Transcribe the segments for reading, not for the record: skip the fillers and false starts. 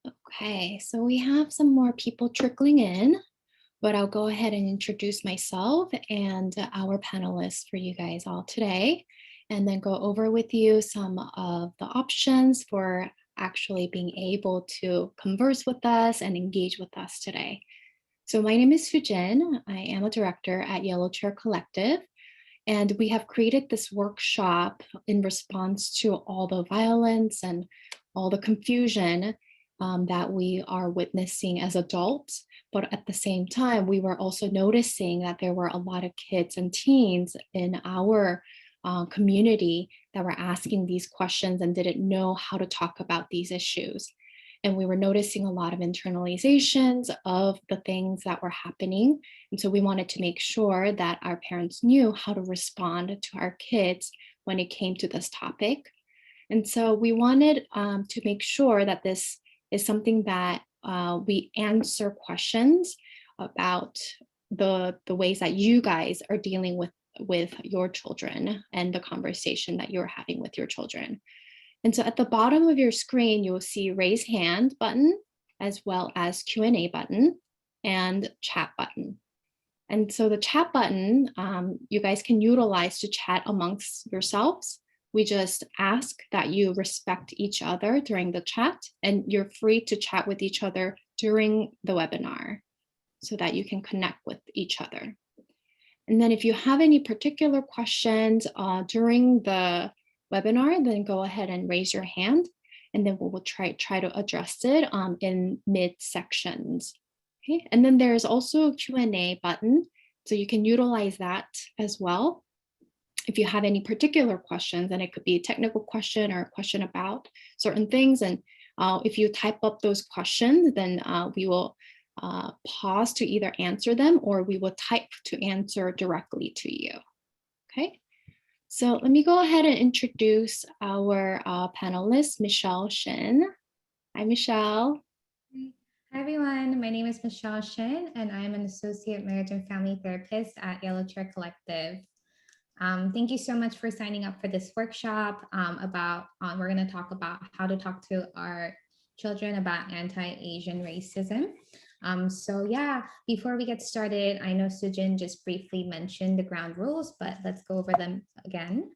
Okay, so we have some more people trickling in, but I'll go ahead and introduce myself and our panelists for you guys all today, and then go over with you some of the options for actually being able to converse with us and engage with us today. So my name is Sujin. I am a director at Yellow Chair Collective, and we have created this workshop in response to all the violence and all the confusion that we are witnessing as adults. But at the same time, we were also noticing that there were a lot of kids and teens in our community that were asking these questions and didn't know how to talk about these issues. And we were noticing a lot of internalizations of the things that were happening. And so we wanted to make sure that our parents knew how to respond to our kids when it came to this topic. And so we wanted to make sure that this is something that we answer questions about the ways that you guys are dealing with your children and the conversation that you're having with your children. And so at the bottom of your screen, you'll see raise hand button, as well as Q&A button and chat button. And so the chat button, you guys can utilize to chat amongst yourselves. We just ask that you respect each other during the chat, and you're free to chat with each other during the webinar so that you can connect with each other. And then if you have any particular questions during the webinar, then go ahead and raise your hand, and then we'll try to address it in mid sections. Okay, and then there's also a Q&A button, so you can utilize that as well. If you have any particular questions, and it could be a technical question or a question about certain things, and if you type up those questions, then we will pause to either answer them, or we will type to answer directly to you. Okay. So let me go ahead and introduce our panelist, Michelle Shin. Hi, Michelle. Hi, everyone. My name is Michelle Shin, and I am an associate marriage and family therapist at Yellow Chair Collective. Thank you so much for signing up for this workshop we're going to talk about how to talk to our children about anti-Asian racism. So yeah, before we get started, I know Sujin just briefly mentioned the ground rules, but let's go over them again.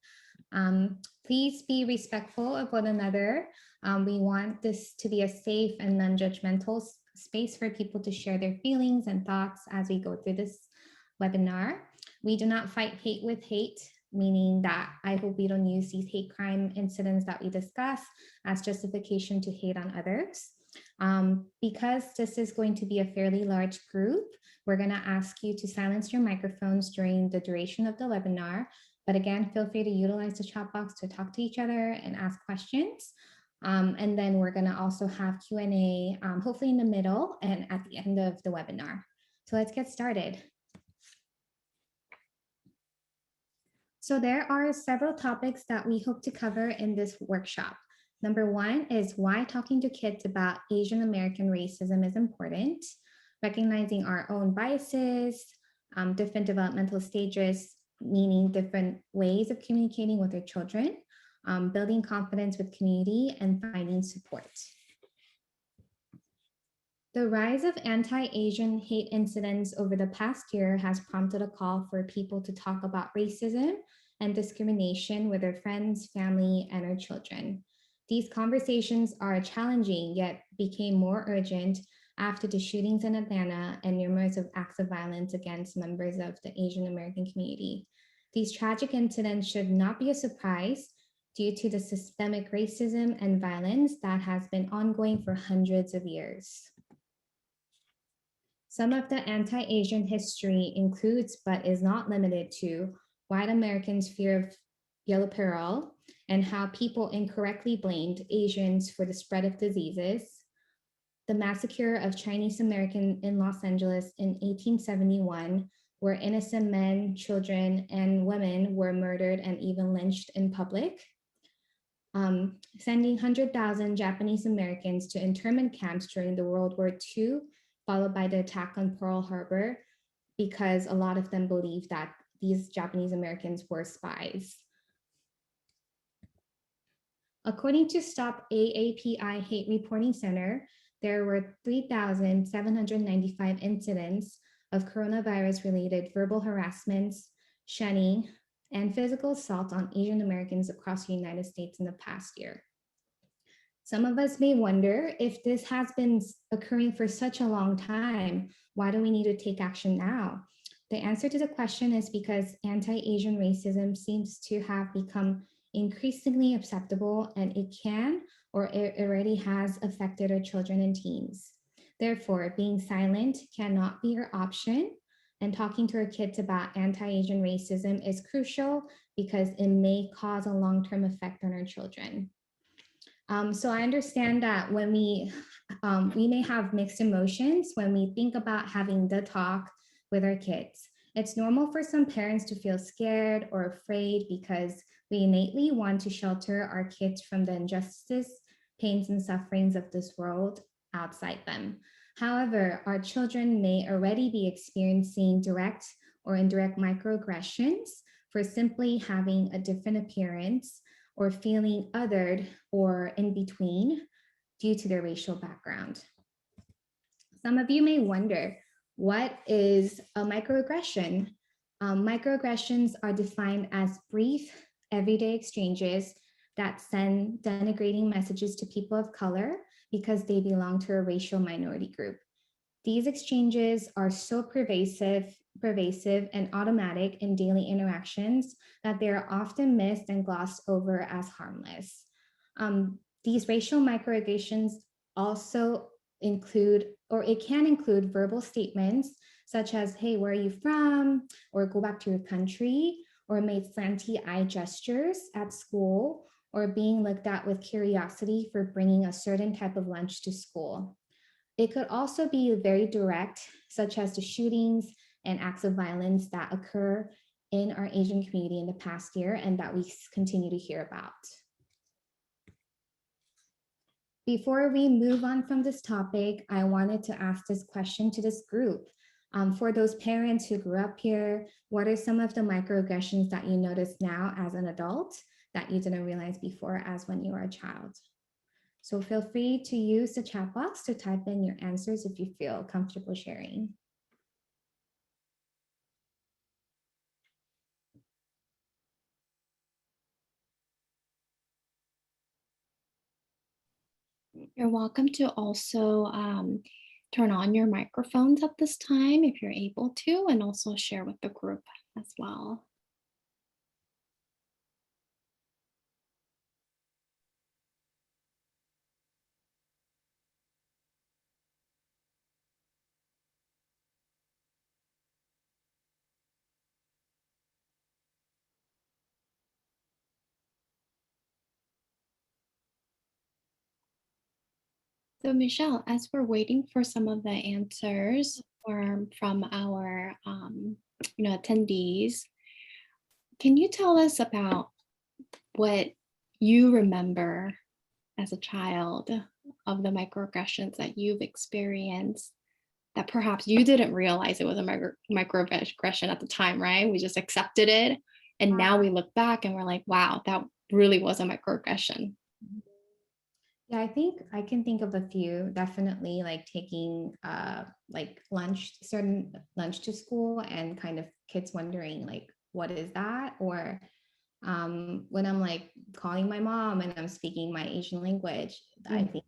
Please be respectful of one another. We want this to be a safe and non-judgmental space for people to share their feelings and thoughts as we go through this webinar. We do not fight hate with hate, meaning that I hope we don't use these hate crime incidents that we discuss as justification to hate on others. Because this is going to be a fairly large group, we're going to ask you to silence your microphones during the duration of the webinar. But again, feel free to utilize the chat box to talk to each other and ask questions. And then we're going to also have Q&A, hopefully in the middle and at the end of the webinar. So let's get started. So there are several topics that we hope to cover in this workshop. Number one is why talking to kids about Asian American racism is important, recognizing our own biases, different developmental stages, meaning different ways of communicating with their children, building confidence with community, and finding support. The rise of anti-Asian hate incidents over the past year has prompted a call for people to talk about racism and discrimination with their friends, family, and our children. These conversations are challenging, yet became more urgent after the shootings in Atlanta and numerous acts of violence against members of the Asian American community. These tragic incidents should not be a surprise due to the systemic racism and violence that has been ongoing for hundreds of years. Some of the anti-Asian history includes, but is not limited to, white Americans' fear of yellow peril and how people incorrectly blamed Asians for the spread of diseases, the massacre of Chinese Americans in Los Angeles in 1871, where innocent men, children, and women were murdered and even lynched in public, sending 100,000 Japanese Americans to internment camps during the World War II, followed by the attack on Pearl Harbor, because a lot of them believed that these Japanese Americans were spies. According to Stop AAPI Hate Reporting Center, there were 3,795 incidents of coronavirus-related verbal harassments, shunning, and physical assault on Asian Americans across the United States in the past year. Some of us may wonder, if this has been occurring for such a long time, why do we need to take action now? The answer to the question is because anti-Asian racism seems to have become increasingly acceptable, and it can, or it already has, affected our children and teens. Therefore, being silent cannot be our option, and talking to our kids about anti-Asian racism is crucial because it may cause a long-term effect on our children. So I understand that when we may have mixed emotions when we think about having the talk with our kids. It's normal for some parents to feel scared or afraid because we innately want to shelter our kids from the injustices, pains, and sufferings of this world outside them. However, our children may already be experiencing direct or indirect microaggressions for simply having a different appearance or feeling othered or in between due to their racial background. Some of you may wonder, what is a microaggression? Microaggressions are defined as brief, everyday exchanges that send denigrating messages to people of color because they belong to a racial minority group. These exchanges are so pervasive and automatic in daily interactions that they are often missed and glossed over as harmless. These racial microaggressions also include, or it can include, verbal statements such as, hey, where are you from? Or go back to your country, or made slanty eye gestures at school, or being looked at with curiosity for bringing a certain type of lunch to school. It could also be very direct, such as the shootings and acts of violence that occur in our Asian community in the past year and that we continue to hear about. Before we move on from this topic, I wanted to ask this question to this group. For those parents who grew up here, what are some of the microaggressions that you notice now as an adult that you didn't realize before as when you were a child? So feel free to use the chat box to type in your answers if you feel comfortable sharing. You're welcome to also turn on your microphones at this time if you're able to, and also share with the group as well. So Michelle, as we're waiting for some of the answers from our attendees, can you tell us about what you remember as a child of the microaggressions that you've experienced that perhaps you didn't realize it was a microaggression at the time, right? We just accepted it. And now we look back and we're like, wow, that really was a microaggression. Yeah, I think I can think of a few. Definitely like taking like certain lunch to school and kind of kids wondering like, what is that? Or when I'm like calling my mom and I'm speaking my Asian language, I think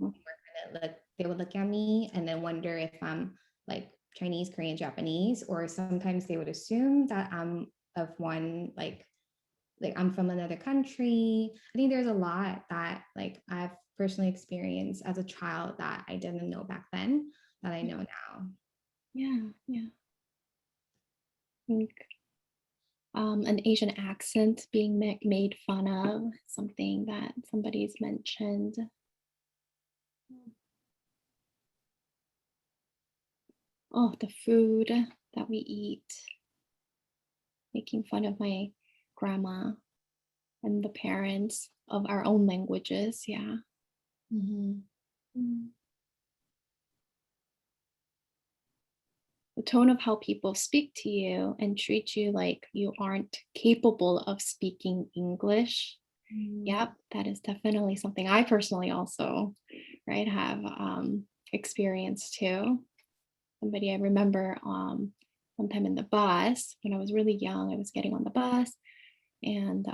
they would look at me and then wonder if I'm like Chinese, Korean, Japanese, or sometimes they would assume that I'm of one like I'm from another country. I think there's a lot that like I've personally experienced as a child that I didn't know back then that I know now. Yeah. I think an Asian accent being made fun of, something that somebody's mentioned. Oh, the food that we eat, making fun of my grandma and the parents of our own languages. Yeah. Mm-hmm. The tone of how people speak to you and treat you like you aren't capable of speaking English. Yep, that is definitely something I personally also, right, have experience too. Somebody I remember one time in the bus when I was really young, I was getting on the bus and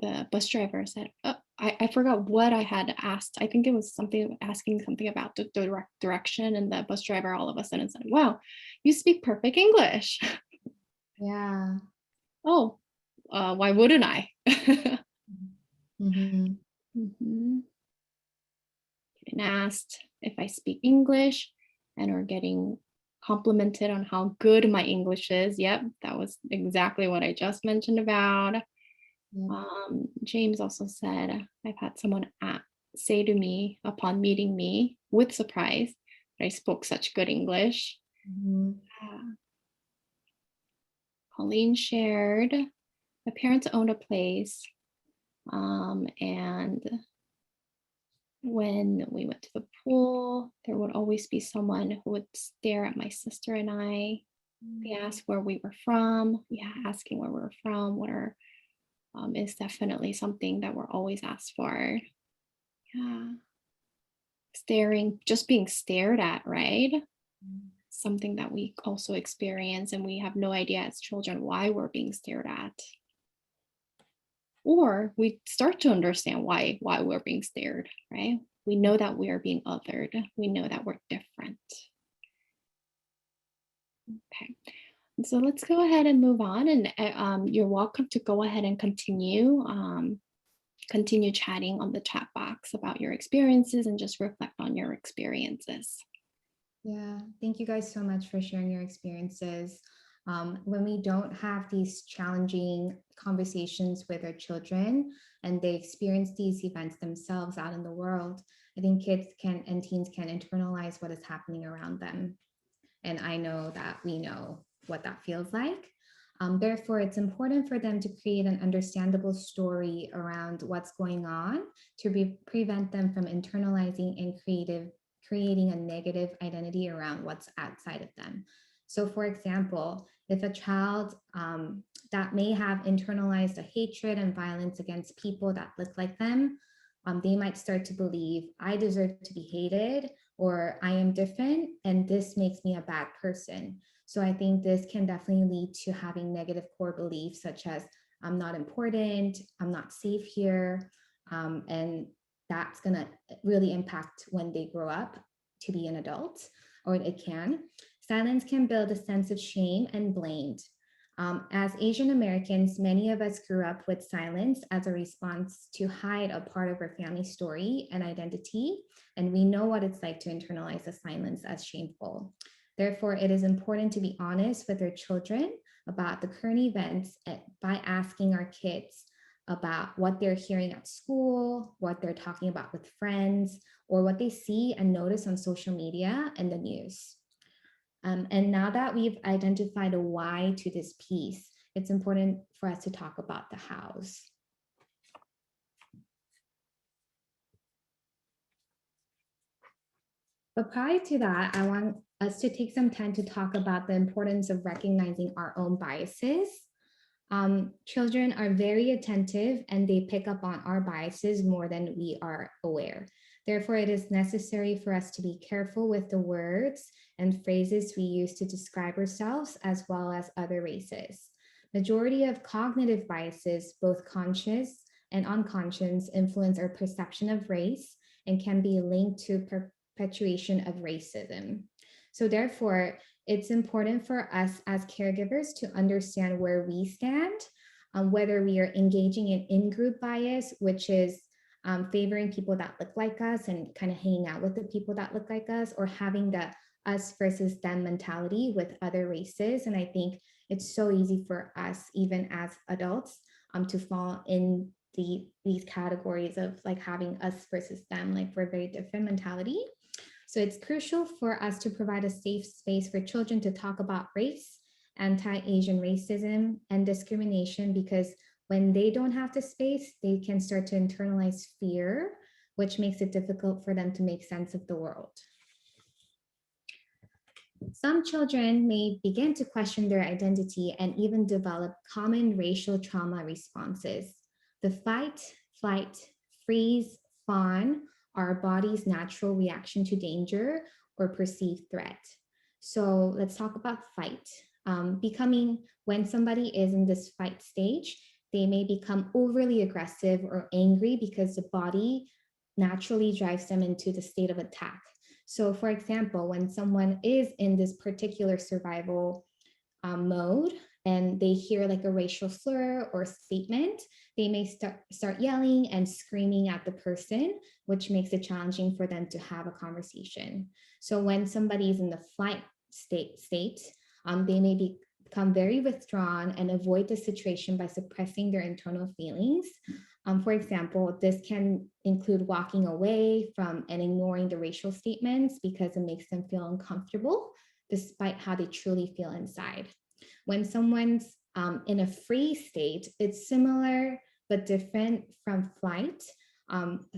the bus driver said, oh, I forgot what I had asked. I think it was something asking something about the direction. And the bus driver all of a sudden said, wow, you speak perfect English. Yeah. Oh, why wouldn't I? Mhm. Mhm. Getting asked if I speak English and or getting complimented on how good my English is. Yep, that was exactly what I just mentioned about. Yeah. James also said, I've had someone say to me upon meeting me with surprise that I spoke such good English. Mhm. Colleen shared, my parents owned a place, and when we went to the pool, there would always be someone who would stare at my sister and I. They asked where we were from. Yeah, asking where we're from, what are is definitely something that we're always asked for. Yeah. Staring, just being stared at, right? Something that we also experience, and we have no idea as children why we're being stared at. Or we start to understand why we're being stared, right? We know that we are being othered. We know that we're different. Okay. So let's go ahead and move on, and you're welcome to go ahead and continue chatting on the chat box about your experiences and just reflect on your experiences. Yeah, thank you guys so much for sharing your experiences. When we don't have these challenging conversations with our children and they experience these events themselves out in the world, I think kids can and teens can internalize what is happening around them. And I know that we know what that feels like. Therefore, it's important for them to create an understandable story around what's going on to prevent them from internalizing and creating a negative identity around what's outside of them. So, for example, if a child that may have internalized a hatred and violence against people that look like them, they might start to believe, I deserve to be hated, or I am different, and this makes me a bad person. So I think this can definitely lead to having negative core beliefs such as I'm not important, I'm not safe here, and that's going to really impact when they grow up to be an adult, or it can. Silence can build a sense of shame and blame. As Asian Americans, many of us grew up with silence as a response to hide a part of our family story and identity, and we know what it's like to internalize the silence as shameful. Therefore, it is important to be honest with our children about the current events by asking our kids about what they're hearing at school, what they're talking about with friends, or what they see and notice on social media and the news. And now that we've identified a why to this piece, it's important for us to talk about the hows. But prior to that, I want us to take some time to talk about the importance of recognizing our own biases. Children are very attentive and they pick up on our biases more than we are aware. Therefore, it is necessary for us to be careful with the words and phrases we use to describe ourselves as well as other races. Majority of cognitive biases, both conscious and unconscious, influence our perception of race and can be linked to perpetuation of racism. So therefore, it's important for us as caregivers to understand where we stand, whether we are engaging in in-group bias, which is favoring people that look like us and kind of hanging out with the people that look like us, or having the us versus them mentality with other races. And I think it's so easy for us, even as adults, to fall in these categories of like having us versus them, like we're very different mentality. So it's crucial for us to provide a safe space for children to talk about race, anti-Asian racism, and discrimination, because when they don't have the space, they can start to internalize fear, which makes it difficult for them to make sense of the world. Some children may begin to question their identity and even develop common racial trauma responses. The fight, flight, freeze, fawn our body's natural reaction to danger or perceived threat. So let's talk about fight. When somebody is in this fight stage, they may become overly aggressive or angry because the body naturally drives them into the state of attack. So for example, when someone is in this particular survival mode and they hear like a racial slur or statement, they may start yelling and screaming at the person, which makes it challenging for them to have a conversation. So when somebody is in the flight state, they may become very withdrawn and avoid the situation by suppressing their internal feelings. For example, this can include walking away from and ignoring the racial statements because it makes them feel uncomfortable, despite how they truly feel inside. When someone's in a free state, it's similar but different from flight.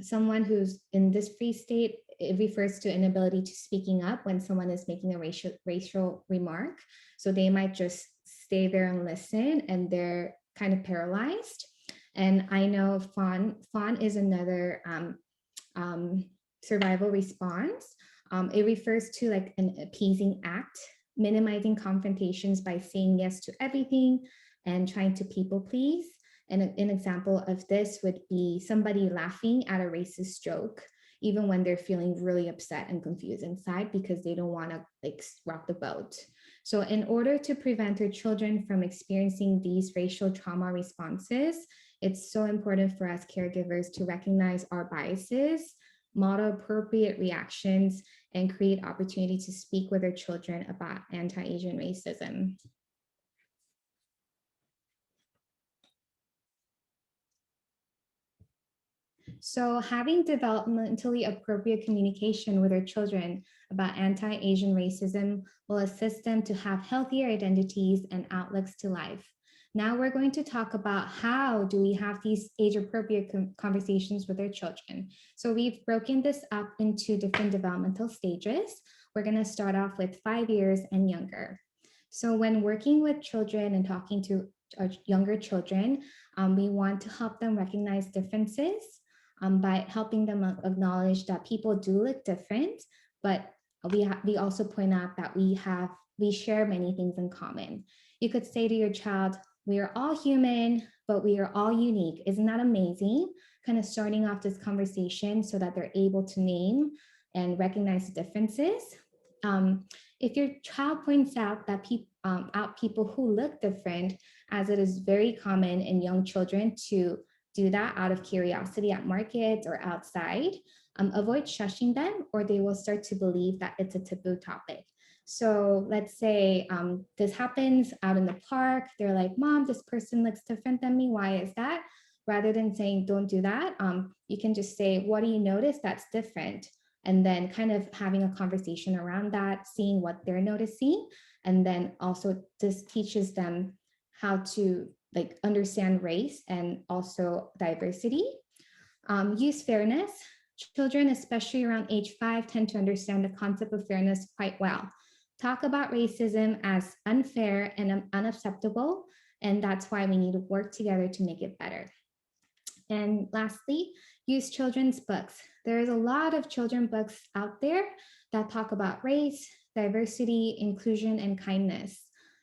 Someone who's in this free state, it refers to inability to speaking up when someone is making a racial remark. So they might just stay there and listen, and they're kind of paralyzed. And I know fawn is another survival response. It refers to like an appeasing act, minimizing confrontations by saying yes to everything and trying to people please. And an example of this would be somebody laughing at a racist joke, even when they're feeling really upset and confused inside because they don't want to like rock the boat. So in order to prevent our children from experiencing these racial trauma responses, it's so important for us caregivers to recognize our biases, model appropriate reactions, and create opportunity to speak with our children about anti-Asian racism. So having developmentally appropriate communication with our children about anti-Asian racism will assist them to have healthier identities and outlooks to life. Now we're going to talk about how do we have these age-appropriate conversations with our children. So we've broken this up into different developmental stages. We're going to start off with 5 years and younger. So when working with children and talking to our younger children, we want to help them recognize differences by helping them acknowledge that people do look different, but we also point out that we share many things in common. You could say to your child, we are all human, but we are all unique. Isn't that amazing? Kind of starting off this conversation so that they're able to name and recognize the differences. If your child points out that people who look different, as it is very common in young children to do that out of curiosity at markets or outside, avoid shushing them, or they will start to believe that it's a taboo topic. So let's say this happens out in the park. They're like, Mom, this person looks different than me. Why is that? Rather than saying, don't do that, you can just say, what do you notice that's different? And then kind of having a conversation around that, seeing what they're noticing. And then also this teaches them how to like understand race and also diversity. Use fairness. Children, especially around age 5, tend to understand the concept of fairness quite well. Talk about racism as unfair and unacceptable, and that's why we need to work together to make it better. And lastly, use children's books. There's a lot of children's books out there that talk about race, diversity, inclusion, and kindness.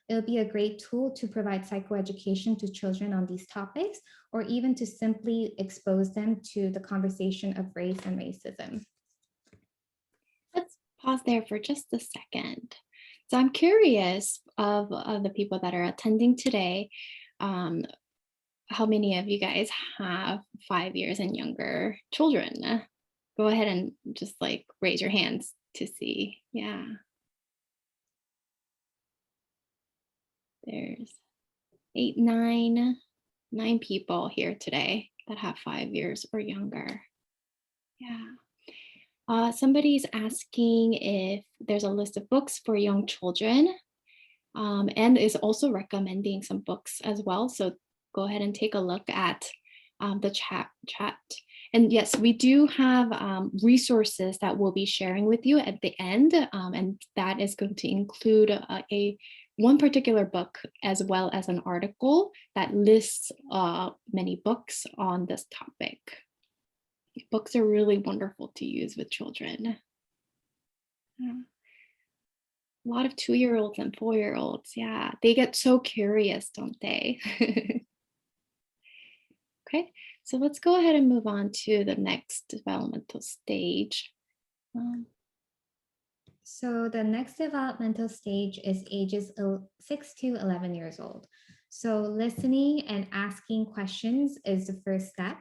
It'll be a great tool to provide psychoeducation to children on these topics, or even to simply expose them to the conversation of race and racism. Let's pause there for just a second. So I'm curious of the people that are attending today, how many of you guys have 5 years and younger children? Go ahead and just like raise your hands to see. Yeah. There's 8, 9 people here today that have 5 years or younger. Yeah. Somebody's asking if there's a list of books for young children, and is also recommending some books as well. So go ahead and take a look at the chat. And yes, we do have resources that we'll be sharing with you at the end, and that is going to include one particular book as well as an article that lists many books on this topic. Books are really wonderful to use with children. Yeah. A lot of 2-year-olds and 4-year-olds, yeah, they get so curious, don't they? Okay, so let's go ahead and move on to the next developmental stage. Um, So the next developmental stage is ages 6 to 11 years old. So listening and asking questions is the first step.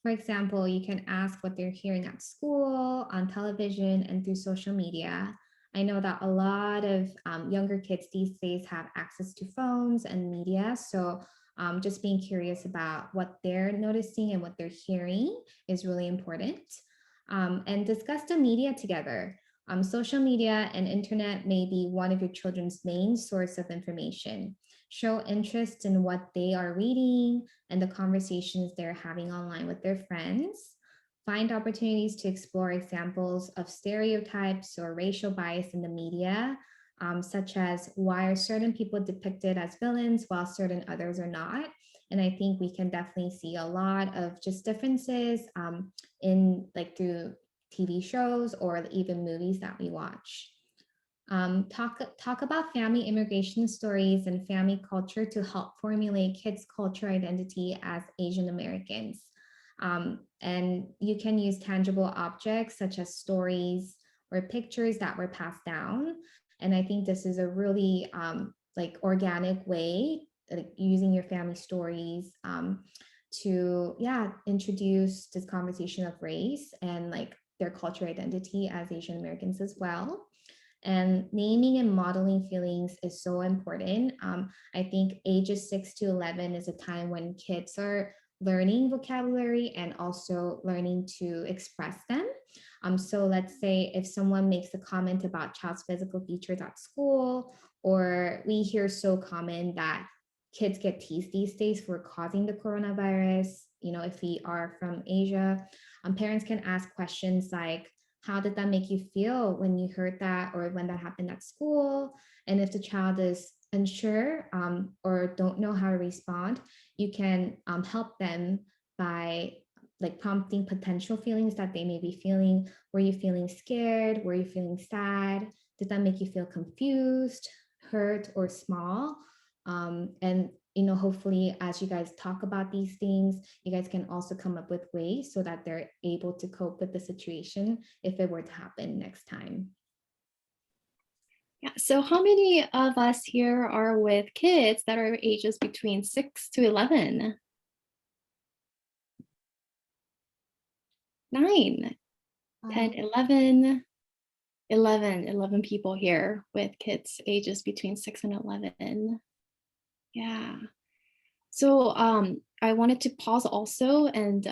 For example, you can ask what they're hearing at school, on television, and through social media. I know that a lot of younger kids these days have access to phones and media. So just being curious about what they're noticing and what they're hearing is really important. And discuss the media together. Social media and internet may be one of your children's main source of information. Show interest in what they are reading and the conversations they're having online with their friends. Find opportunities to explore examples of stereotypes or racial bias in the media, such as why are certain people depicted as villains while certain others are not. And I think we can definitely see a lot of just differences in like through TV shows or even movies that we watch. Talk about family immigration stories and family culture to help formulate kids' cultural identity as Asian Americans. And you can use tangible objects such as stories or pictures that were passed down. And I think this is a really like organic way, like using your family stories to introduce this conversation of race and like their cultural identity as Asian Americans as well. And naming and modeling feelings is so important. I think ages 6 to 11 is a time when kids are learning vocabulary and also learning to express them. So let's say if someone makes a comment about child's physical features at school, or we hear so common that kids get teased these days for causing the coronavirus, if we are from Asia, parents can ask questions like, how did that make you feel when you heard that or when that happened at school? And if the child is unsure or don't know how to respond, you can help them by like prompting potential feelings that they may be feeling. Were you feeling scared? Were you feeling sad? Did that make you feel confused, hurt, or small? And hopefully as you guys talk about these things, you guys can also come up with ways so that they're able to cope with the situation if it were to happen next time. yeah, so how many of us here are with kids that are ages between 6 to 11? 9, 10, 11, 11 people here with kids ages between 6 and 11. Yeah. So I wanted to pause also and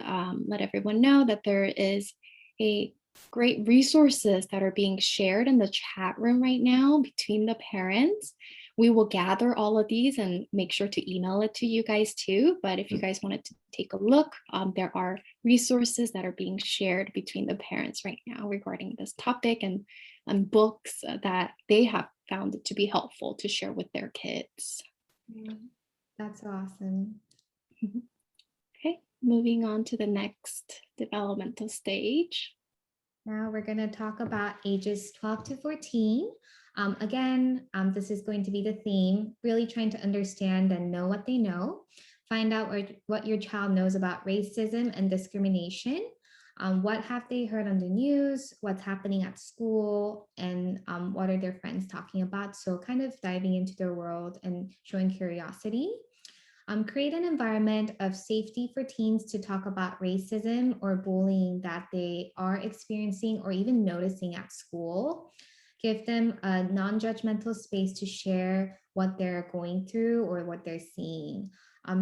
let everyone know that there is a great resources that are being shared in the chat room right now between the parents. We will gather all of these and make sure to email it to you guys too. But if you guys wanted to take a look, there are resources that are being shared between the parents right now regarding this topic and books that they have found it to be helpful to share with their kids. That's awesome. Okay, moving on to the next developmental stage. Now we're going to talk about ages 12 to 14. This is going to be the theme, really trying to understand and know what they know. Find out what your child knows about racism and discrimination. What have they heard on the news? What's happening at school? And what are their friends talking about? So kind of diving into their world and showing curiosity. Create an environment of safety for teens to talk about racism or bullying that they are experiencing or even noticing at school. Give them a non-judgmental space to share what they're going through or what they're seeing.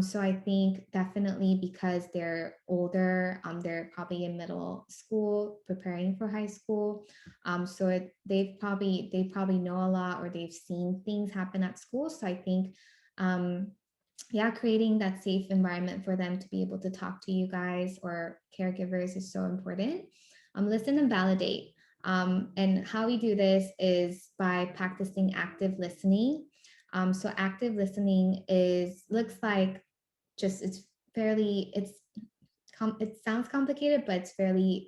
So I think definitely because they're older, they're probably in middle school, preparing for high school. They probably know a lot or they've seen things happen at school. So I think creating that safe environment for them to be able to talk to you guys or caregivers is so important. Listen and validate. And how we do this is by practicing active listening. So active listening looks like it's it sounds complicated, but it's fairly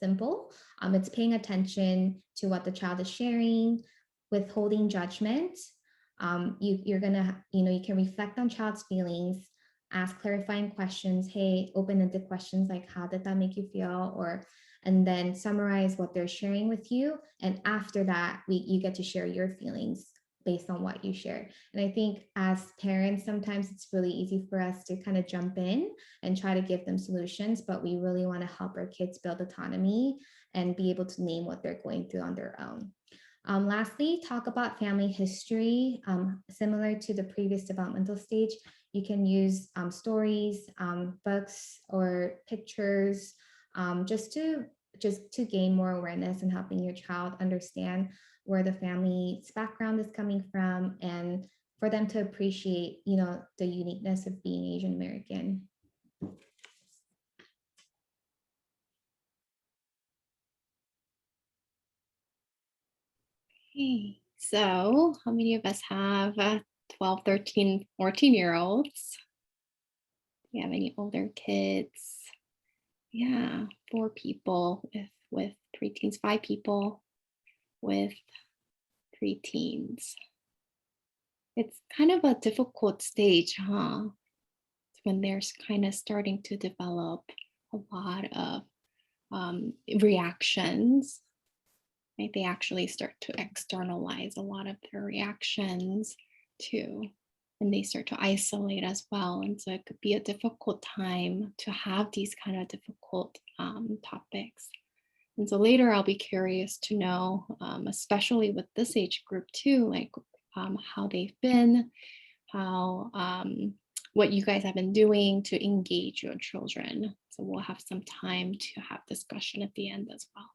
simple. It's paying attention to what the child is sharing, withholding judgment. You're gonna, you can reflect on child's feelings, ask clarifying questions. Hey, open-ended questions like, how did that make you feel? Or, and then summarize what they're sharing with you. And after that, you get to share your feelings based on what you shared. And I think as parents, sometimes it's really easy for us to kind of jump in and try to give them solutions, but we really want to help our kids build autonomy and be able to name what they're going through on their own. Lastly, talk about family history. Similar to the previous developmental stage, you can use stories, books, or pictures, just to gain more awareness and helping your child understand where the family's background is coming from, and for them to appreciate, the uniqueness of being Asian American. Okay, so how many of us have 12, 13, 14-year-olds? Do you have any older kids? Yeah, 4 people with preteens, 5 people with preteens. It's kind of a difficult stage, huh? It's when they're kind of starting to develop a lot of reactions. Right? They actually start to externalize a lot of their reactions too. And they start to isolate as well. And so it could be a difficult time to have these kind of difficult topics. And so later I'll be curious to know, especially with this age group too, like how they've been, how what you guys have been doing to engage your children. So we'll have some time to have discussion at the end as well.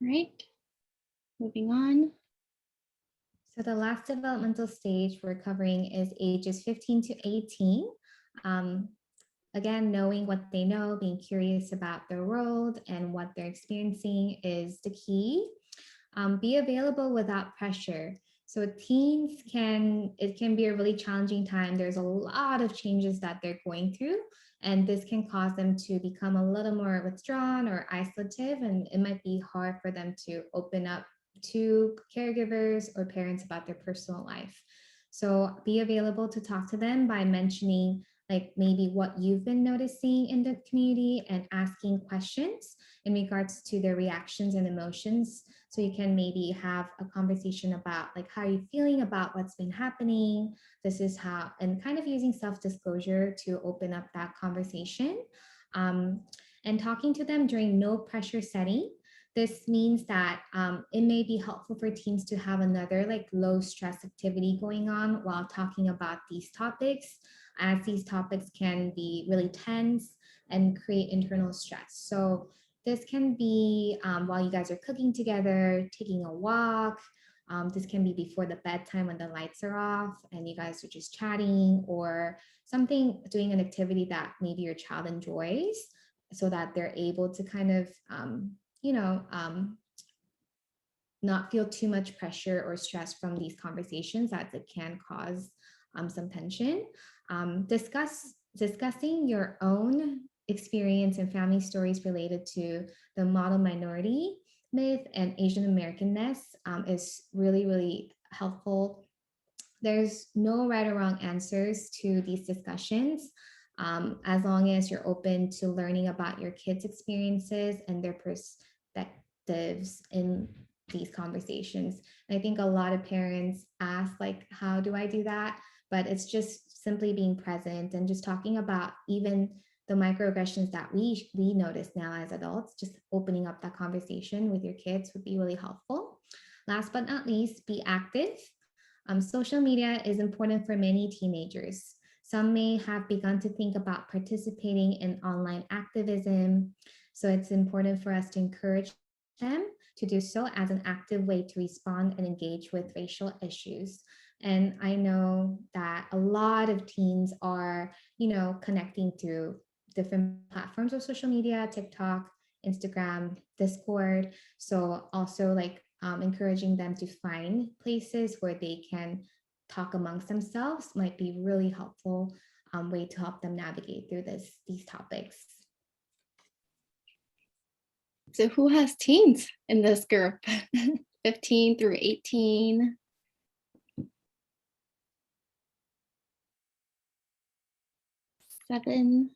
All right, moving on. So the last developmental stage we're covering is ages 15 to 18. Again, knowing what they know, being curious about their world and what they're experiencing is the key. Be available without pressure. So teens it can be a really challenging time. There's a lot of changes that they're going through, and this can cause them to become a little more withdrawn or isolative, and it might be hard for them to open up to caregivers or parents about their personal life. So be available to talk to them by mentioning like maybe what you've been noticing in the community and asking questions in regards to their reactions and emotions. So you can maybe have a conversation about like, how are you feeling about what's been happening? This is how, and kind of using self-disclosure to open up that conversation. And talking to them during no pressure setting. This means that it may be helpful for teens to have another like low stress activity going on while talking about these topics, as these topics can be really tense and create internal stress. So this can be while you guys are cooking together, taking a walk. This can be before the bedtime when the lights are off and you guys are just chatting, or something, doing an activity that maybe your child enjoys so that they're able to kind of, not feel too much pressure or stress from these conversations, as it can cause some tension. Discussing your own experience and family stories related to the model minority myth and Asian Americanness is really, really helpful. There's no right or wrong answers to these discussions, as long as you're open to learning about your kids' experiences and their perspectives in these conversations. And I think a lot of parents ask, like, how do I do that? But it's just simply being present and just talking about even the microaggressions that we notice now as adults. Just opening up that conversation with your kids would be really helpful. Last but not least, be active. Social media is important for many teenagers. Some may have begun to think about participating in online activism. So it's important for us to encourage them to do so as an active way to respond and engage with racial issues. And I know that a lot of teens are, connecting through different platforms of social media, TikTok, Instagram, Discord. So also like encouraging them to find places where they can talk amongst themselves might be really helpful. way to help them navigate through these topics. So who has teens in this group? 15 through 18. Seven.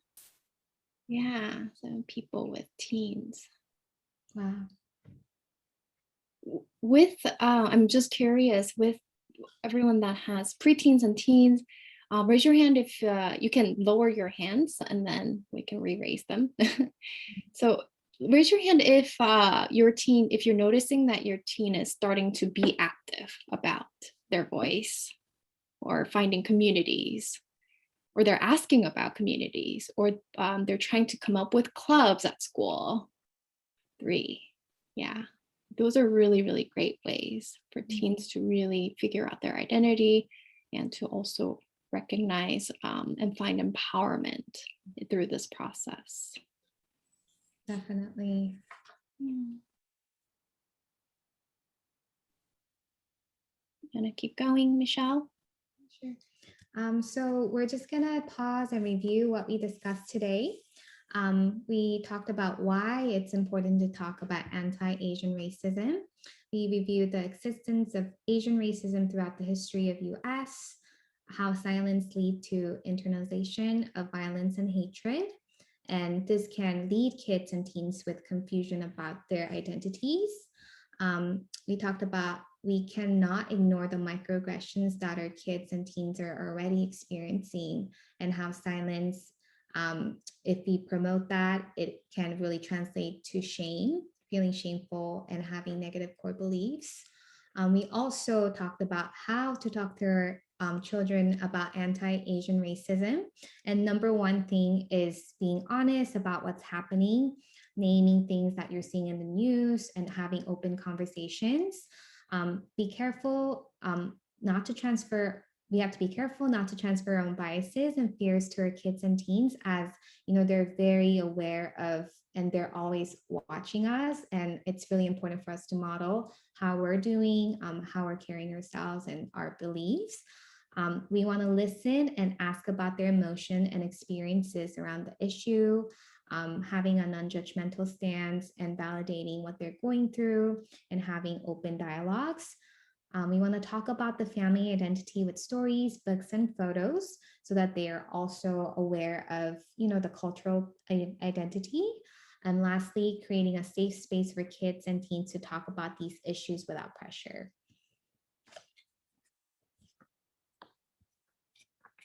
Yeah, 7 people with teens. Wow. With, I'm just curious, with everyone that has preteens and teens, raise your hand if you can lower your hands and then we can re-raise them. So raise your hand if if you're noticing that your teen is starting to be active about their voice or finding communities, or they're asking about communities, or they're trying to come up with clubs at school. 3. Yeah. Those are really, really great ways for teens to really figure out their identity and to also recognize and find empowerment through this process. Definitely. I'm gonna keep going, Michelle. Sure. So we're just gonna pause and review what we discussed today. We talked about why it's important to talk about anti-Asian racism. We reviewed the existence of Asian racism throughout the history of US, how silence lead to internalization of violence and hatred. And this can lead kids and teens with confusion about their identities. We talked about we cannot ignore the microaggressions that our kids and teens are already experiencing, and how silence, if we promote that, it can really translate to shame, feeling shameful, and having negative core beliefs. We also talked about how to talk to our children about anti-Asian racism. And number one thing is being honest about what's happening, naming things that you're seeing in the news, and having open conversations. Be careful not to transfer. We have to be careful not to transfer our own biases and fears to our kids and teens, as they're very aware of, and they're always watching us. And it's really important for us to model how we're doing, how we're carrying ourselves and our beliefs. We want to listen and ask about their emotion and experiences around the issue, having a non-judgmental stance and validating what they're going through, and having open dialogues. We want to talk about the family identity with stories, books, and photos, so that they are also aware of, the cultural identity. And lastly, creating a safe space for kids and teens to talk about these issues without pressure.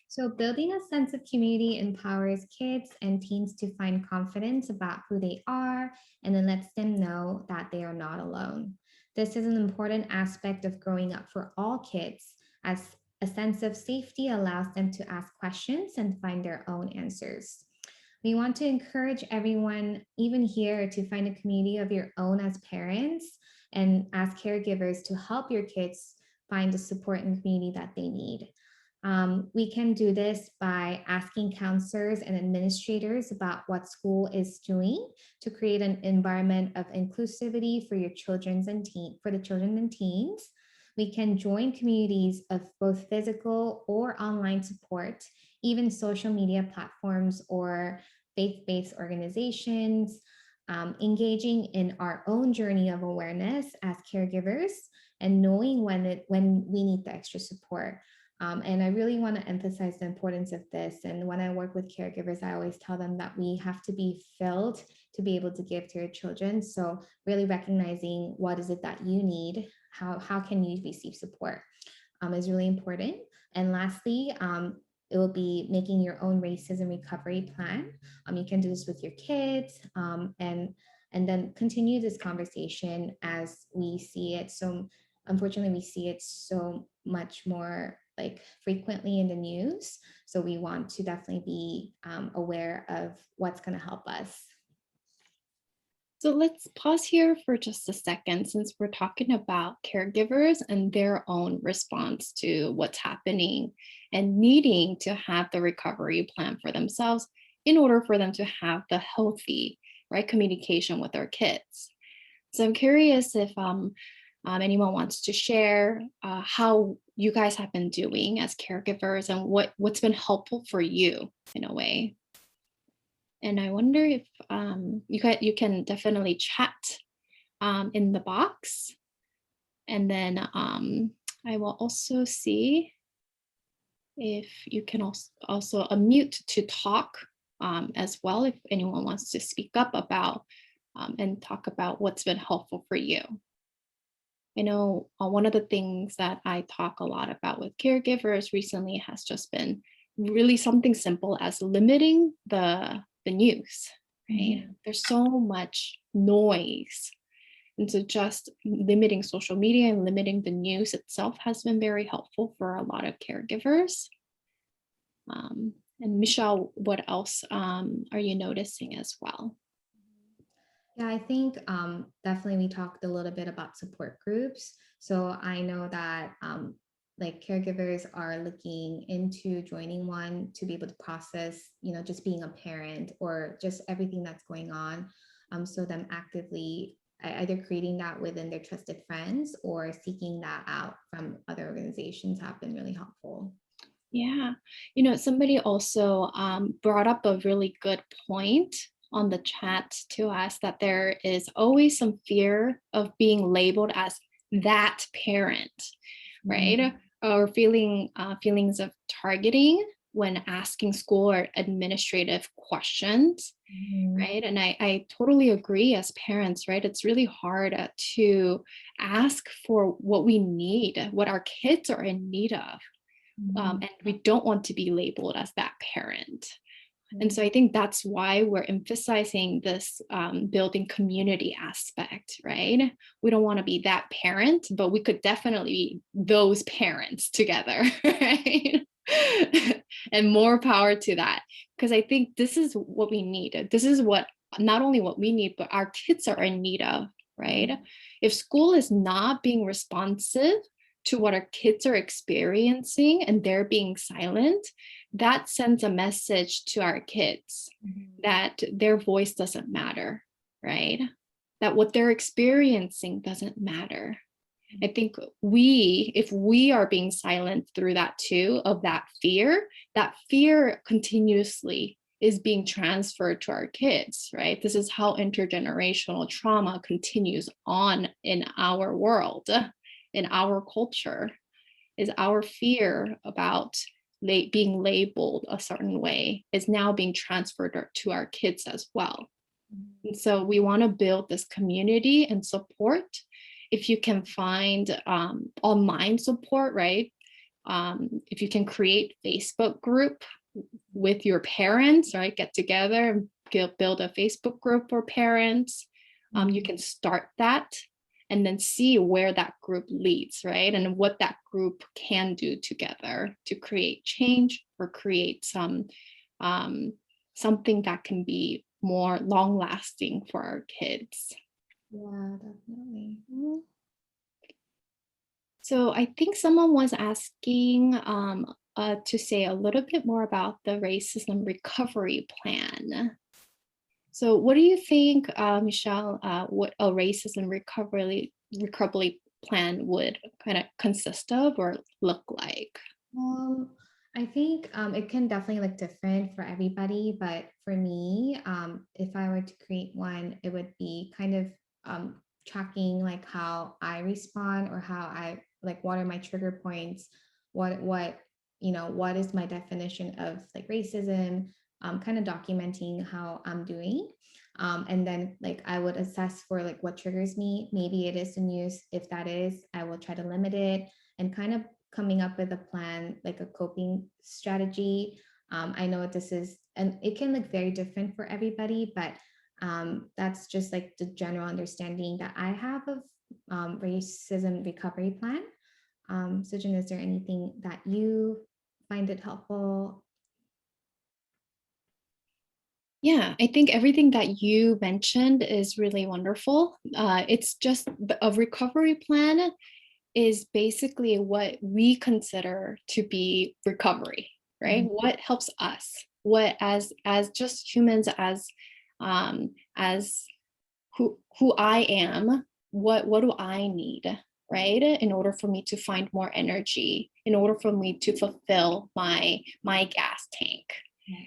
So building a sense of community empowers kids and teens to find confidence about who they are, and then lets them know that they are not alone. This is an important aspect of growing up for all kids, as a sense of safety allows them to ask questions and find their own answers. We want to encourage everyone, even here, to find a community of your own as parents and as caregivers, to help your kids find the support and community that they need. We can do this by asking counselors and administrators about what school is doing to create an environment of inclusivity for your for the children and teens. We can join communities of both physical or online support, even social media platforms or faith-based organizations, engaging in our own journey of awareness as caregivers, and knowing when we need the extra support. And I really want to emphasize the importance of this. And when I work with caregivers, I always tell them that we have to be filled to be able to give to your children. So really recognizing what is it that you need, how can you receive support, is really important. And lastly, it will be making your own racism recovery plan. You can do this with your kids, and then continue this conversation as we see it. So unfortunately, we see it so much more frequently in the news. So we want to definitely be aware of what's going to help us. So let's pause here for just a second, since we're talking about caregivers and their own response to what's happening and needing to have the recovery plan for themselves in order for them to have the healthy, right, communication with their kids. So I'm curious if anyone wants to share how you guys have been doing as caregivers and what's been helpful for you in a way. And I wonder if you can definitely chat in the box. And then I will also see if you can also unmute to talk as well, if anyone wants to speak up about and talk about what's been helpful for you. I know one of the things that I talk a lot about with caregivers recently has just been really something simple as limiting the news, right? There's so much noise. And so just limiting social media and limiting the news itself has been very helpful for a lot of caregivers. And Michelle, what else are you noticing as well? Yeah, I think definitely we talked a little bit about support groups. So I know that like caregivers are looking into joining one to be able to process, just being a parent or just everything that's going on. So them actively either creating that within their trusted friends or seeking that out from other organizations have been really helpful. Yeah, somebody also brought up a really good point on the chat to us that there is always some fear of being labeled as that parent, right? Or feelings of targeting when asking school or administrative questions, right? And I totally agree as parents, right? It's really hard to ask for what we need, what our kids are in need of. And we don't want to be labeled as that parent. And so I think that's why we're emphasizing this building community aspect, right? We don't want to be that parent, but we could definitely be those parents together, right? And more power to that. Because I think this is what we need. This is what not only what we need, but our kids are in need of, right? If school is not being responsive to what our kids are experiencing and they're being silent, that sends a message to our kids that their voice doesn't matter, right? That what they're experiencing doesn't matter. I think if we are being silent through that too, of that fear continuously is being transferred to our kids, right? This is how intergenerational trauma continues on in our world, in our culture, is our fear about being labeled a certain way is now being transferred to our kids as well. And so we want to build this community and support. If you can find online support, right? If you can create Facebook group with your parents, right? Get together and build a Facebook group for parents. You can start that and then see where that group leads, right? And what that group can do together to create change or create something that can be more long lasting for our kids. Yeah, definitely. So I think someone was asking to say a little bit more about the racism recovery plan. So what do you think, Michelle, what a racism recovery plan would kind of consist of or look like? I think it can definitely look different for everybody, but for me, if I were to create one, it would be kind of tracking like how I respond or how I like what are my trigger points, what is my definition of like racism, kind of documenting how I'm doing. And then like I would assess for like what triggers me. Maybe it is the news. If that is, I will try to limit it and kind of coming up with a plan, like a coping strategy. I know this is, and it can look very different for everybody, but that's just like the general understanding that I have of racism recovery plan. So Jen, is there anything that you find it helpful? Yeah, I think everything that you mentioned is really wonderful. It's just a recovery plan is basically what we consider to be recovery, right? What helps us? What as just humans, as who I am, what do I need? right? In order for me to find more energy, in order for me to fulfill my gas tank.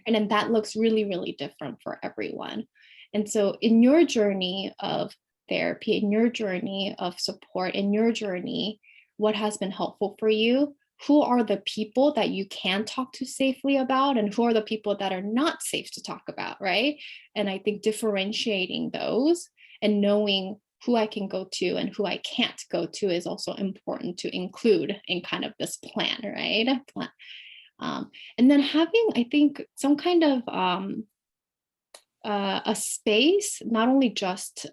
And then that looks really, really different for everyone. And so in your journey of therapy, in your journey of support, in your journey, what has been helpful for you? Who are the people that you can talk to safely about, and who are the people that are not safe to talk about, right? And I think differentiating those and knowing who I can go to and who I can't go to is also important to include in kind of this plan, right? And then having, I think, some kind of a space, not only just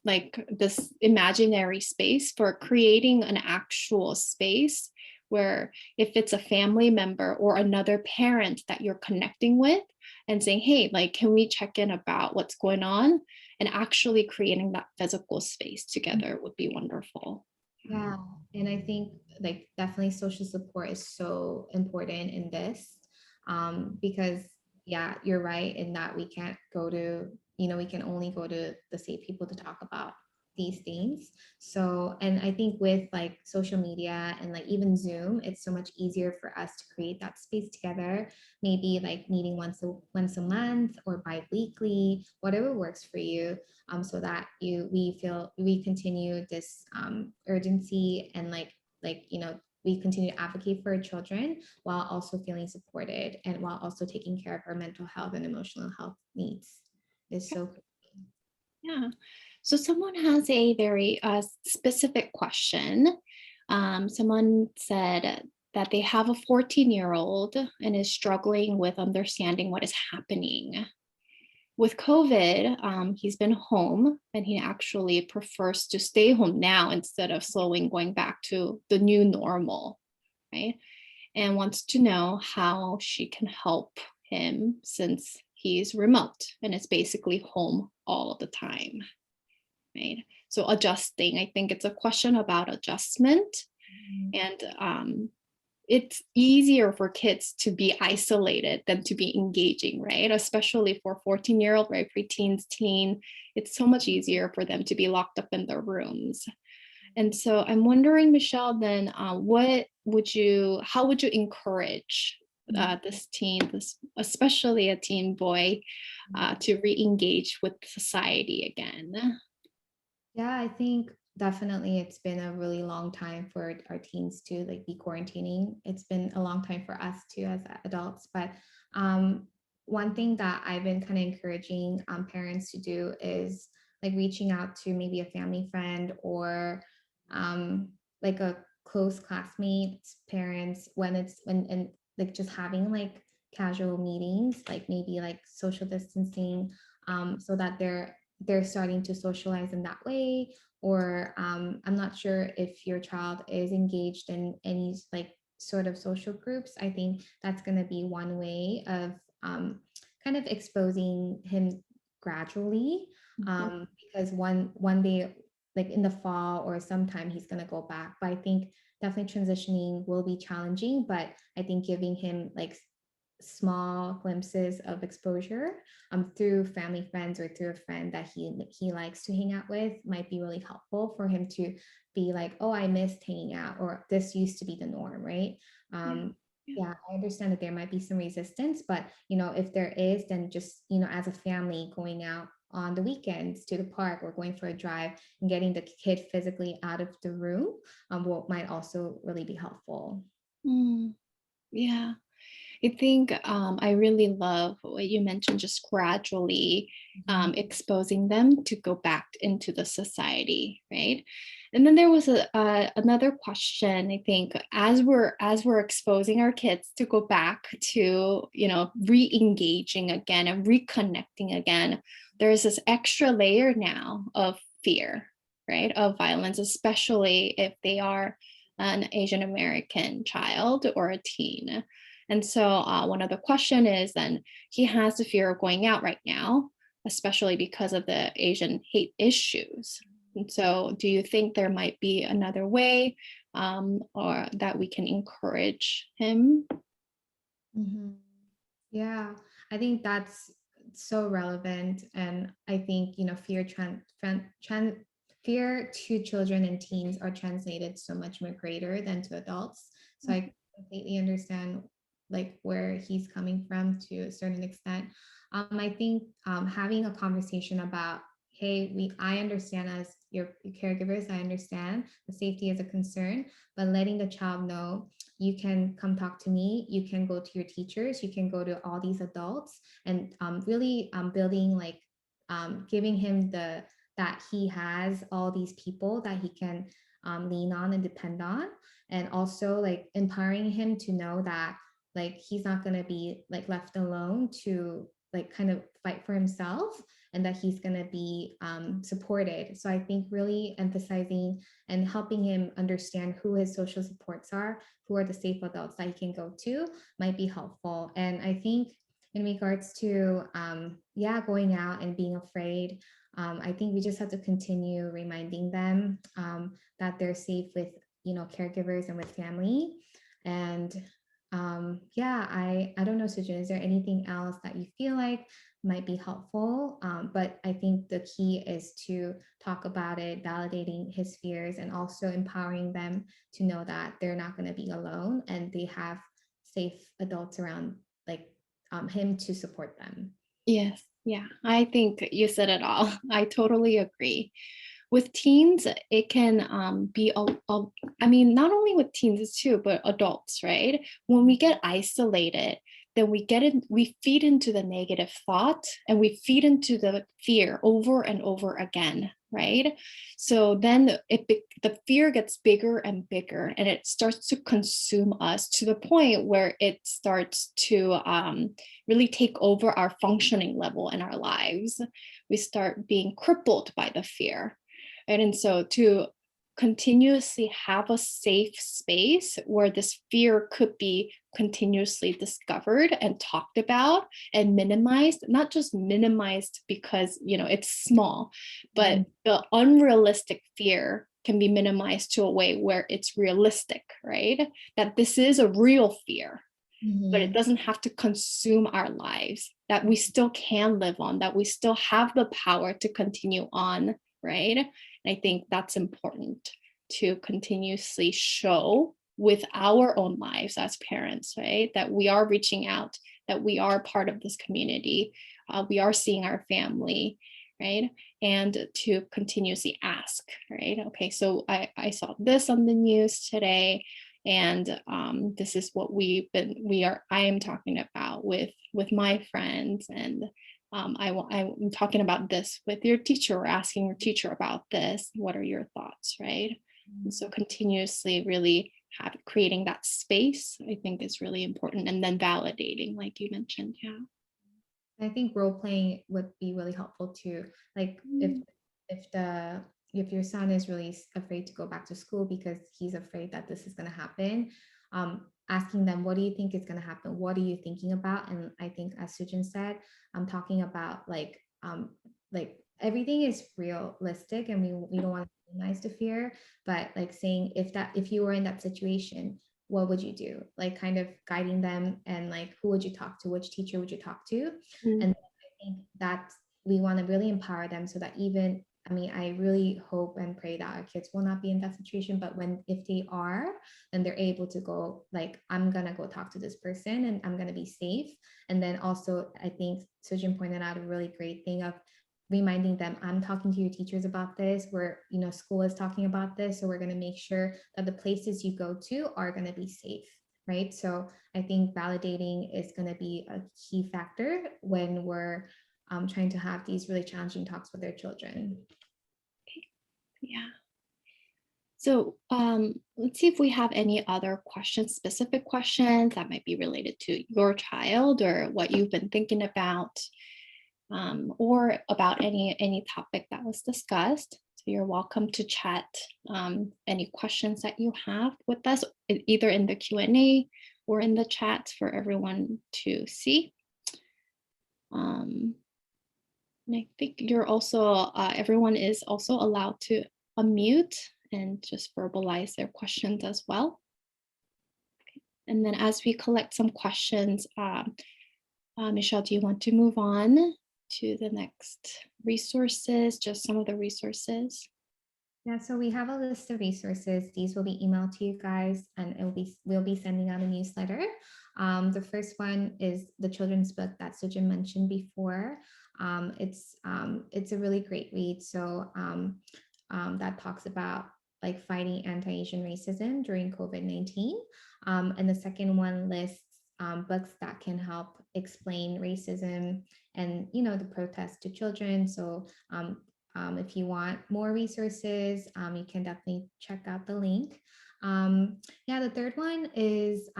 like this imaginary space, for creating an actual space where if it's a family member or another parent that you're connecting with and saying, hey, like, can we check in about what's going on? And actually creating that physical space together would be wonderful. Yeah, and I think like definitely social support is so important in this, because yeah, you're right in that we can't go to, we can only go to the safe people to talk about these things. So, and I think with like social media and like even Zoom, it's so much easier for us to create that space together. Maybe like meeting once a month or bi-weekly, whatever works for you, so that we continue this urgency and we continue to advocate for our children while also feeling supported and while also taking care of our mental health and emotional health needs is so. Yeah. So someone has a very specific question. Someone said that they have a 14-year-old and is struggling with understanding what is happening. With COVID, he's been home and he actually prefers to stay home now instead of slowly going back to the new normal, right? And wants to know how she can help him since he's remote and is basically home all the time, right? So adjusting, I think it's a question about adjustment. And it's easier for kids to be isolated than to be engaging, right? Especially for 14-year-old, right? Preteens, teen, it's so much easier for them to be locked up in their rooms. And so I'm wondering, Michelle, then how would you encourage this teen, especially a teen boy, to re-engage with society again? Yeah, I think definitely it's been a really long time for our teens to like be quarantining. It's been a long time for us too as adults. But one thing that I've been kind of encouraging parents to do is like reaching out to maybe a family friend or like a close classmate's parents when it's when and like just having like casual meetings, like maybe like social distancing, so that they're starting to socialize in that way. Or I'm not sure if your child is engaged in any like sort of social groups. I think that's going to be one way of kind of exposing him gradually, because one day, like in the fall or sometime, he's going to go back. But I think definitely transitioning will be challenging, but I think giving him like small glimpses of exposure through family friends or through a friend that he likes to hang out with might be really helpful for him to be like, oh, I missed hanging out, or this used to be the norm, right? Yeah, I understand that there might be some resistance, but if there is, then just as a family going out on the weekends to the park or going for a drive and getting the kid physically out of the room might also really be helpful. Yeah. I think I really love what you mentioned, just gradually exposing them to go back into the society, right? And then there was another question. I think as we're exposing our kids to go back to re-engaging again and reconnecting again, there's this extra layer now of fear, right? Of violence, especially if they are an Asian American child or a teen. And so one of the question is then he has the fear of going out right now, especially because of the Asian hate issues. And so do you think there might be another way or that we can encourage him? Mhm. Yeah, I think that's so relevant. And I think, fear fear to children and teens are translated so much more greater than to adults. So I completely understand like where he's coming from to a certain extent. I think having a conversation about, hey, I understand as your caregivers, I understand the safety is a concern, but letting the child know, you can come talk to me, you can go to your teachers, you can go to all these adults, and really building like giving him that he has all these people that he can lean on and depend on, and also like empowering him to know that like he's not going to be like left alone to like kind of fight for himself, and that he's going to be supported. So I think really emphasizing and helping him understand who his social supports are, who are the safe adults that he can go to, might be helpful. And I think in regards to yeah, going out and being afraid, I think we just have to continue reminding them that they're safe with, you know, caregivers and with family. And yeah, I don't know, Sujin, is there anything else that you feel like might be helpful? But I think the key is to talk about it, validating his fears, and also empowering them to know that they're not going to be alone and they have safe adults around, like him, to support them. Yes. Yeah. I think you said it all. I totally agree. With teens, it can be I mean, not only with teens too, but adults, right? When we get isolated, then we feed into the negative thought and we feed into the fear over and over again, right? So then the fear gets bigger and bigger, and it starts to consume us to the point where it starts to really take over our functioning level in our lives. We start being crippled by the fear. And so to continuously have a safe space where this fear could be continuously discovered and talked about and minimized, not just minimized because, you know, it's small, but the unrealistic fear can be minimized to a way where it's realistic, right? That this is a real fear, but it doesn't have to consume our lives, that we still can live on, that we still have the power to continue on, right? And I think that's important to continuously show with our own lives as parents, right? That we are reaching out, that we are part of this community, we are seeing our family, right? And to continuously ask, right? Okay, so I saw this on the news today, and this is what I am talking about with my friends, and I'm talking about this with your teacher, or asking your teacher about this. What are your thoughts, right? And so continuously really creating that space, I think, is really important. And then validating, like you mentioned. Yeah. I think role playing would be really helpful too. Like if your son is really afraid to go back to school because he's afraid that this is going to happen, asking them, what do you think is going to happen? What are you thinking about? And I think, as Sujin said, I'm talking about like everything is realistic, and we don't want to minimize the fear, but like saying, if you were in that situation, what would you do? Like kind of guiding them, and like, who would you talk to? Which teacher would you talk to? Mm. And I think that we want to really empower them so that even, I mean, I really hope and pray that our kids will not be in that situation, but if they are, then they're able to go, like, I'm going to go talk to this person and I'm going to be safe. And then also, I think Sujin pointed out a really great thing of reminding them, I'm talking to your teachers about this, where, you know, school is talking about this. So we're going to make sure that the places you go to are going to be safe. Right. So I think validating is going to be a key factor when we're trying to have these really challenging talks with their children. Yeah. So let's see if we have any other questions, specific questions that might be related to your child or what you've been thinking about, or about any topic that was discussed. So you're welcome to chat any questions that you have with us, either in the Q&A or in the chat for everyone to see. And I think you're also, everyone is also allowed to unmute and just verbalize their questions as well. Okay. And then as we collect some questions, Michelle, do you want to move on to the next resources, just some of the resources? Yeah, so we have a list of resources. These will be emailed to you guys, and we'll be sending out a newsletter. The first one is the children's book that Sujin mentioned before. It's a really great read. So that talks about like fighting anti-Asian racism during COVID-19. And the second one lists books that can help explain racism and the protests to children. So if you want more resources, you can definitely check out the link. Yeah, the third one is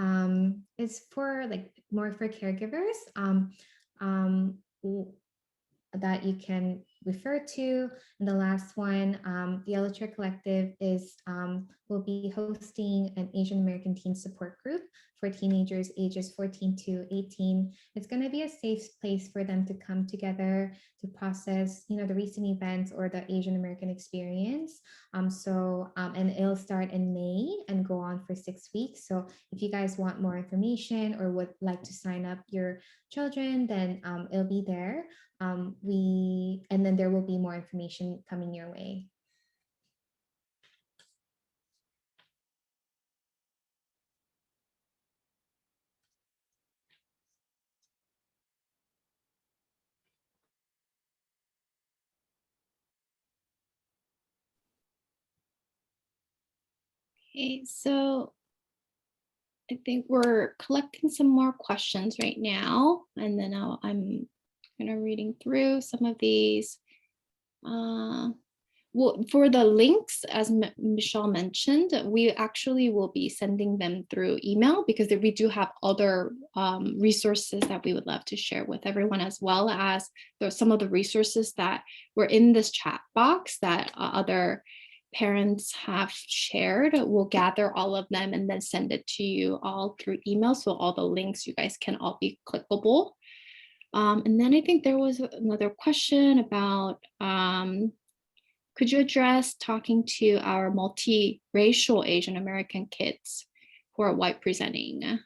for like more for caregivers um, that you can refer to. And the last one, the Yellow Chair Collective will be hosting an Asian American teen support group for teenagers ages 14 to 18. It's going to be a safe place for them to come together to process, the recent events or the Asian American experience. And it'll start in May and go on for 6 weeks. So if you guys want more information or would like to sign up your children, then it'll be there. And then there will be more information coming your way. Okay, so I think we're collecting some more questions right now, and then I'm kind of reading through some of these. Well, for the links, as Michelle mentioned, we actually will be sending them through email because we do have other resources that we would love to share with everyone, as well as some of the resources that were in this chat box that other parents have shared. We'll gather all of them and then send it to you all through email. So all the links, you guys can all be clickable. And then I think there was another question about, could you address talking to our multiracial Asian American kids who are white presenting?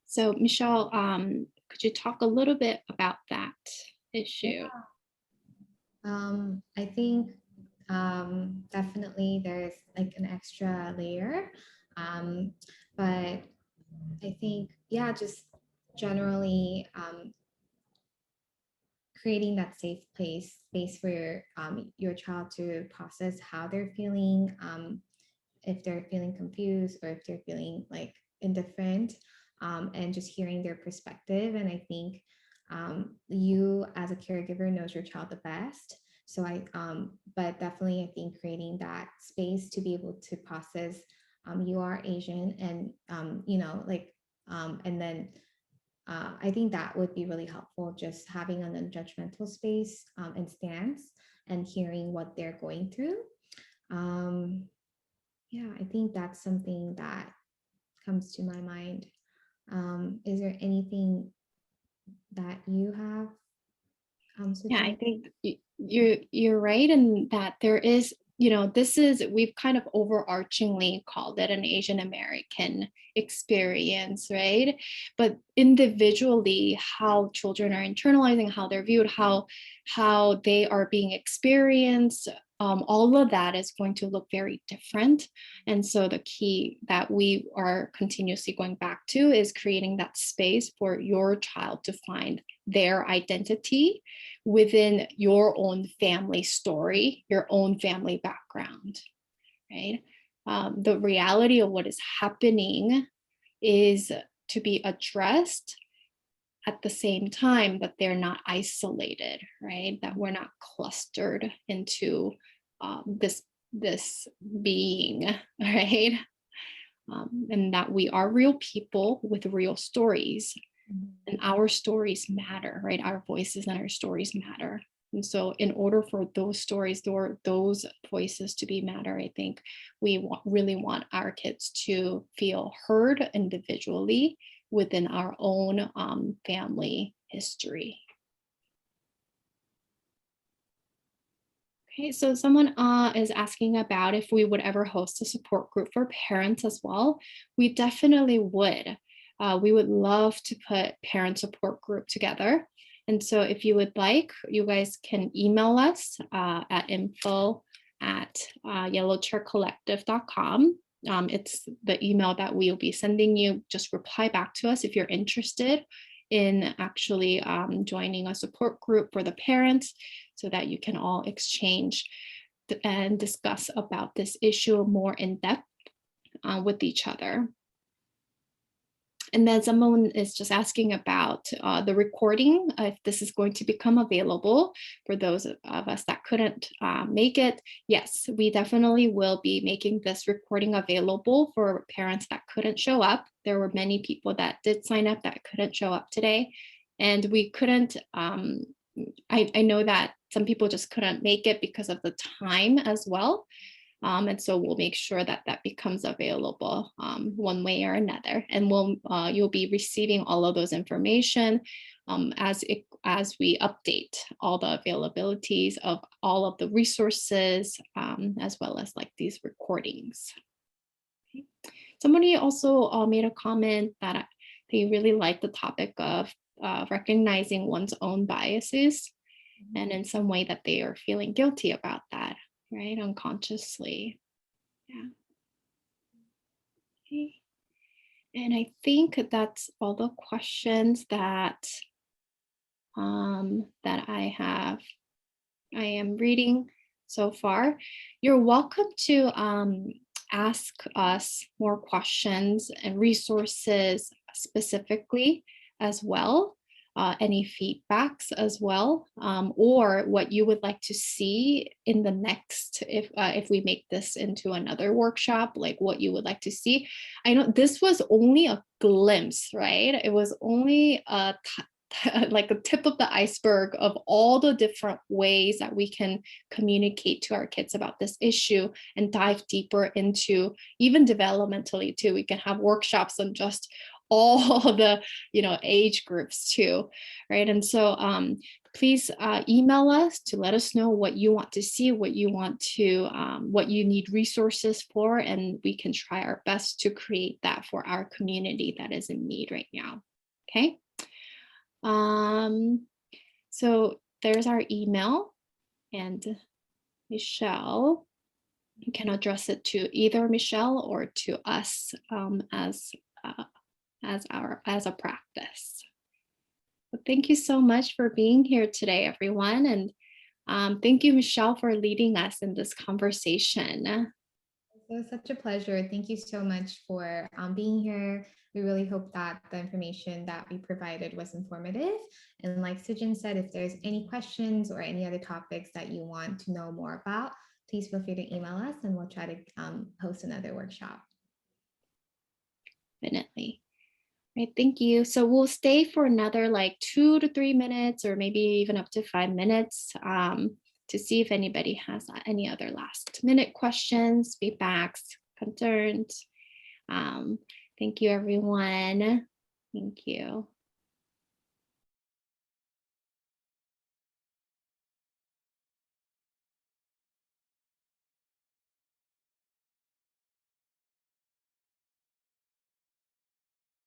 So Michelle, could you talk a little bit about that issue? I think definitely there's like an extra layer. But I think, yeah, just generally creating that safe space for your child to process how they're feeling, if they're feeling confused or if they're feeling like indifferent, and just hearing their perspective. And I think you as a caregiver knows your child the best. So but definitely I think creating that space to be able to process, you are Asian, and and then I think that would be really helpful, just having an unjudgmental space and stance and hearing what they're going through. Yeah, I think that's something that comes to my mind. Is there anything that you have, Yeah, I Sujin? think you're right, and that there is, we've kind of overarchingly called it an Asian American experience, right? But individually, how children are internalizing, how they're viewed, how they are being experienced, all of that is going to look very different. And so the key that we are continuously going back to is creating that space for your child to find their identity within your own family story, your own family background, right? The reality of what is happening is to be addressed at the same time, but they're not isolated, right? That we're not clustered into this being, right? And that we are real people with real stories, and our stories matter, right? Our voices and our stories matter. And so in order for those stories or those voices to be matter, I think we really want our kids to feel heard individually within our own family history. Okay, so someone is asking about if we would ever host a support group for parents as well. We definitely would. We would love to put parent support group together. And so if you would like, you guys can email us at info@yellowchaircollective.com. It's the email that we'll be sending you. Just reply back to us if you're interested in actually joining a support group for the parents so that you can all exchange and discuss about this issue more in depth with each other. And then someone is just asking about the recording, if this is going to become available for those of us that couldn't make it. Yes, we definitely will be making this recording available for parents that couldn't show up. There were many people that did sign up that couldn't show up today. And we couldn't, I know that some people just couldn't make it because of the time as well. And so we'll make sure that that becomes available one way or another. And you'll be receiving all of those information as we update all the availabilities of all of the resources, as well as like these recordings. Okay. Somebody also made a comment that they really like the topic of recognizing one's own biases, and in some way that they are feeling guilty about that, right? Unconsciously. Yeah. Okay. And I think that's all the questions that I am reading so far. You're welcome to ask us more questions and resources specifically as well. Any feedbacks as well, or what you would like to see in the next, if we make this into another workshop, like what you would like to see. I know this was only a glimpse, right? It was only like a tip of the iceberg of all the different ways that we can communicate to our kids about this issue and dive deeper into even developmentally too. We can have workshops on just all the age groups too, right? And so please email us to let us know what you want to see, what you need resources for, and we can try our best to create that for our community that is in need right now. Okay. So there's our email, and Michelle, you can address it to either Michelle or to us as a practice. But thank you so much for being here today, everyone. And thank you, Michelle, for leading us in this conversation. It was such a pleasure. Thank you so much for being here. We really hope that the information that we provided was informative. And like Sujin said, if there's any questions or any other topics that you want to know more about, please feel free to email us and we'll try to host another workshop. Definitely. Right, thank you. So we'll stay for another like 2 to 3 minutes, or maybe even up to 5 minutes, to see if anybody has any other last minute questions, feedbacks, concerns. Thank you, everyone. Thank you.